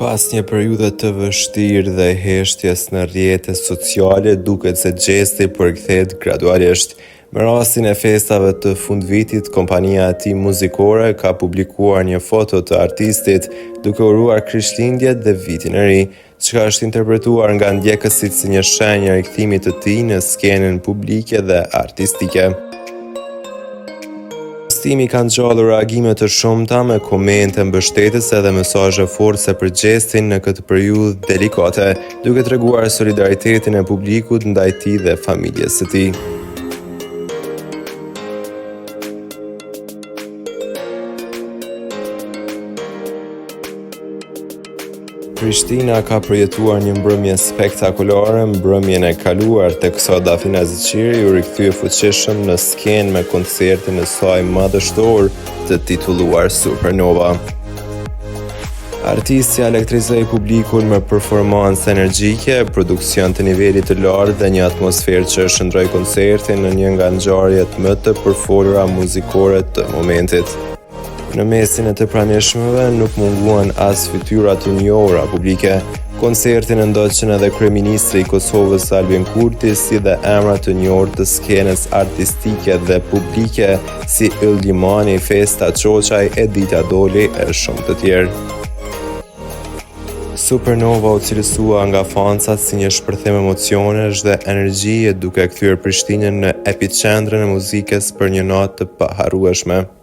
Pas një periudhe të vështirë dhe heshtjes në rrjetet sociale, duket se gjesti përkthehet gradualisht. Me rastin e festave të fundvitit, kompania e tij muzikore ka publikuar një foto të artistit duke uruar Krishtlindjet dhe Vitin e Ri, çka është interpretuar nga ndjekësit si një shenjë e rikthimit të tij në skenën publike dhe artistike. Postimi ka nxjerrur reagime të shumta me komente mbështetëse dhe mesazhe force për gjestin në këtë periudhë delikate, duke treguar solidaritetin e publikut ndaj tij dhe familjes së tij. Prishtina ka përjetuar një mbrëmje spektakolare mbrëmjen e kaluar, teksa Dafina Zeqiri u rikthye fuqishëm në skenë me koncertin e saj madhështor të titulluar Supernova. Artistja elektrizoi publikun me performancë energjike, produksion të nivelit të lartë dhe një atmosferë që shndroi koncertin në një nga ngjarjet më të përfolura muzikore të momentit. Në mesin e të pranishmëve nuk munguan as fytyra të njohura publike. Koncertin e ndoqën edhe kryeministri i Kosovës Albin Kurti, si dhe emra të njohur të skenës artistike dhe publike si Yll Limani, Festa Çoçaj, Edita Doli e shumë të tjerë. Supernova u cilësua nga fancat si një shpërthim emocionesh dhe energjie, duke kthyer Prishtinën në epicentrin e muzikës për një natë të paharrueshme.